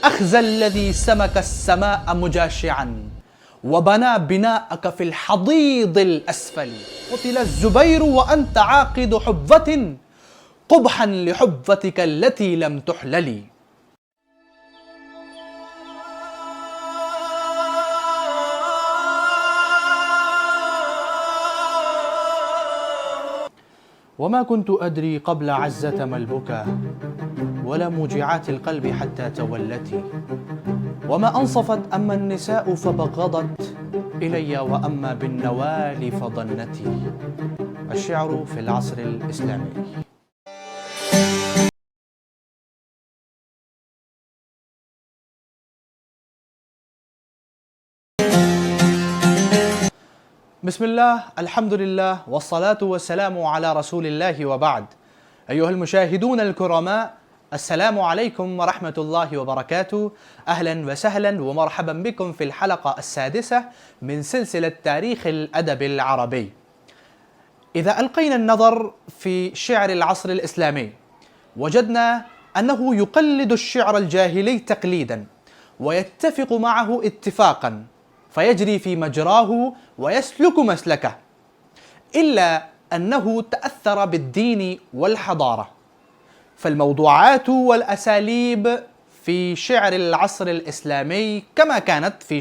أخزى الذي سمك السماء مجاشعا وبنى بناءك في الحضيض الأسفل. قتل الزبير وأنت عاقد حبة قبحا لحبتك التي لم تحلل. وما كنت أدري قبل عزة ما البكا ولا موجعات القلب حتى تولتي. وما أنصفت أما النساء فبغضت إلي وأما بالنوال فضنتي. الشعر في العصر الإسلامي. بسم الله، الحمد لله، والصلاة والسلام على رسول الله، وبعد. أيها المشاهدون الكرماء، السلام عليكم ورحمة الله وبركاته. أهلا وسهلا ومرحبا بكم في الحلقة السادسة من سلسلة تاريخ الأدب العربي. إذا ألقينا النظر في شعر العصر الإسلامي وجدنا أنه يقلد الشعر الجاهلي تقليدا ويتفق معه اتفاقا، فيجري في مجراه ويسلك مسلكه، إلا أنه تأثر بالدين والحضارة. فالموضوعات والأساليب في شعر العصر الإسلامي كما كانت في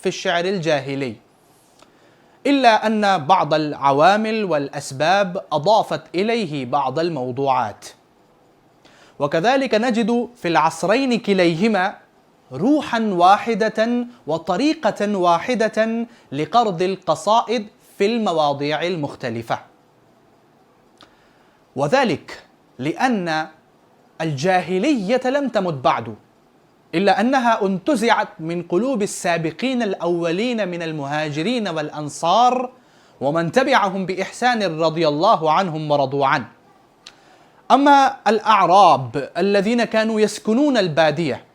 الشعر الجاهلي، إلا أن بعض العوامل والأسباب أضافت إليه بعض الموضوعات. وكذلك نجد في العصرين كليهما روحا واحدة وطريقة واحدة لقرض القصائد في المواضيع المختلفة، وذلك لأن الجاهلية لم تمت بعد، إلا أنها انتزعت من قلوب السابقين الأولين من المهاجرين والأنصار ومن تبعهم بإحسان رضي الله عنهم ورضوا عنه. أما الأعراب الذين كانوا يسكنون البادية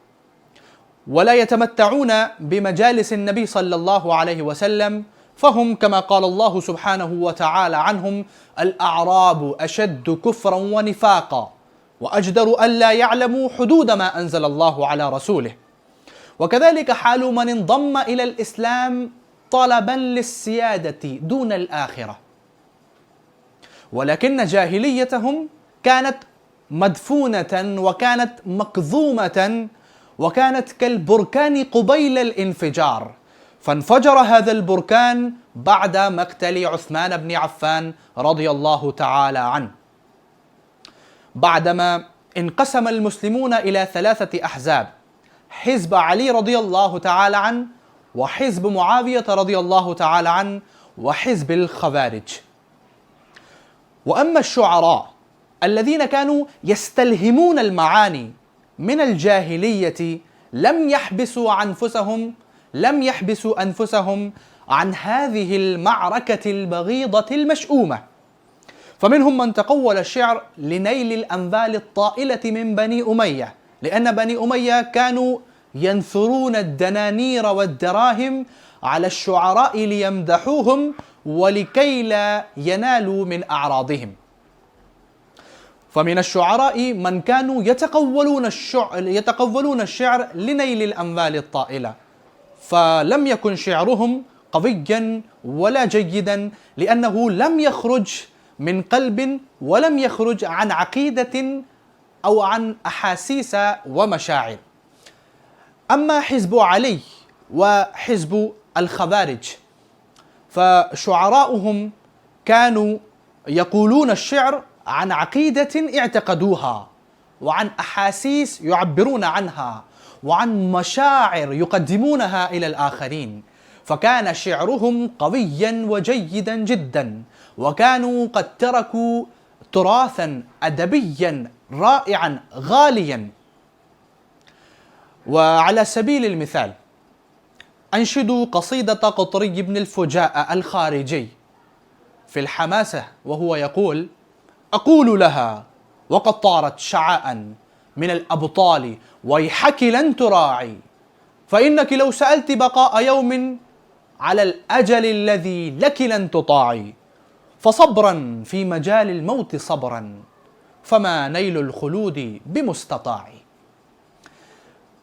ولا يتمتعون بمجالس النبي صلى الله عليه وسلم، فهم كما قال الله سبحانه وتعالى عنهم: الأعراب أشد كفرا ونفاقا وأجدر ألا يعلموا حدود ما أنزل الله على رسوله. وكذلك حال من انضم إلى الإسلام طلبا للسيادة دون الآخرة، ولكن جاهليتهم كانت مدفونة وكانت مكظومة وكانت كالبركان قبيل الانفجار، فانفجر هذا البركان بعد مقتل عثمان بن عفان رضي الله تعالى عنه، بعدما انقسم المسلمون إلى 3 أحزاب: حزب علي رضي الله تعالى عنه، وحزب معاوية رضي الله تعالى عنه، وحزب الخوارج. وأما الشعراء الذين كانوا يستلهمون المعاني من الجاهلية لم يحبسوا أنفسهم عن هذه المعركة البغيضة المشؤومة، فمنهم من تقول الشعر لنيل الأنبال الطائلة من بني أمية، لأن بني أمية كانوا ينثرون الدنانير والدراهم على الشعراء ليمدحوهم ولكي لا ينالوا من أعراضهم. فمن الشعراء من كانوا يتقولون الشعر لنيل الأموال الطائلة، فلم يكن شعرهم قويا ولا جيدا، لأنه لم يخرج من قلب ولم يخرج عن عقيدة أو عن أحاسيس ومشاعر. أما حزب علي وحزب الخوارج فشعراؤهم كانوا يقولون الشعر عن عقيدة اعتقدوها، وعن أحاسيس يعبرون عنها، وعن مشاعر يقدمونها إلى الآخرين، فكان شعرهم قويا وجيدا جدا، وكانوا قد تركوا تراثا أدبيا رائعا غاليا. وعلى سبيل المثال أنشدوا قصيدة قطري بن الفجاء الخارجي في الحماسة وهو يقول: أقول لها وقد طارت شعاء من الأبطال ويحك لن تراعي، فإنك لو سألت بقاء يوم على الأجل الذي لك لن تطاعي، فصبرا في مجال الموت صبرا، فما نيل الخلود بمستطاع.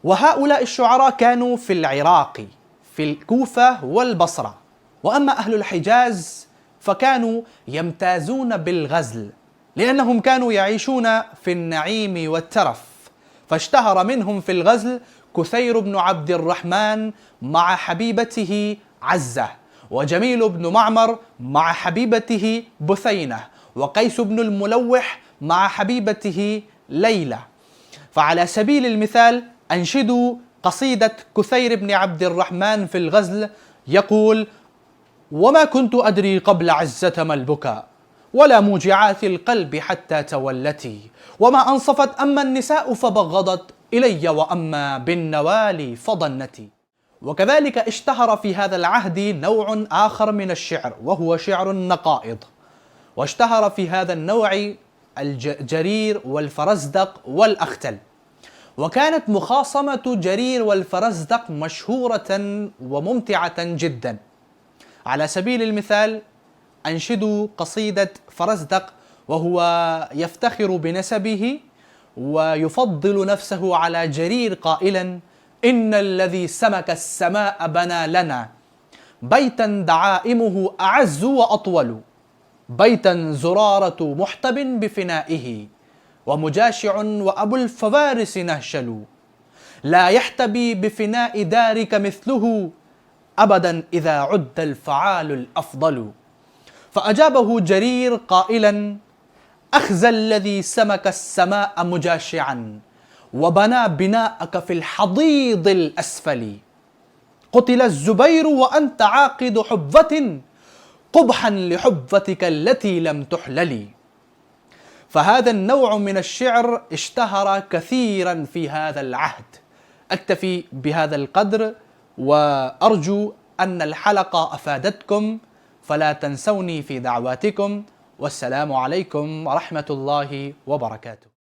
وهؤلاء الشعراء كانوا في العراق، في الكوفة والبصرة. وأما أهل الحجاز فكانوا يمتازون بالغزل، لأنهم كانوا يعيشون في النعيم والترف، فاشتهر منهم في الغزل كثير بن عبد الرحمن مع حبيبته عزة، وجميل بن معمر مع حبيبته بثينة، وقيس بن الملوح مع حبيبته ليلى. فعلى سبيل المثال أنشدوا قصيدة كثير بن عبد الرحمن في الغزل، يقول: وما كنت أدري قبل عزة ما البكاء، ولا موجعات القلب حتى تولتي، وما أنصفت أما النساء فبغضت إلي، وأما بالنوال فضنتي. وكذلك اشتهر في هذا العهد نوع آخر من الشعر، وهو شعر النقائض. واشتهر في هذا النوع الجرير والفرزدق والأختل. وكانت مخاصمة جرير والفرزدق مشهورة وممتعة جدا. على سبيل المثال أنشدوا قصيدة فرزدق وهو يفتخر بنسبه ويفضل نفسه على جرير قائلا: إن الذي سمك السماء بنى لنا بيتا دعائمه أعز وأطول، بيتا زرارة محتب بفنائه، ومجاشع وأبو الفوارس نهشل، لا يحتبي بفناء دارك مثله أبدا إذا عد الفعال الأفضل. فأجابه جرير قائلا: أخزى الذي سمك السماء مجاشعا، وبنى بناءك في الحضيض الأسفل، قتل الزبير وأنت عاقد حبة، قبحا لحبتك التي لم تحلل. فهذا النوع من الشعر اشتهر كثيرا في هذا العهد. أكتفي بهذا القدر، وأرجو أن الحلقة أفادتكم، فلا تنسوني في دعواتكم، والسلام عليكم ورحمة الله وبركاته.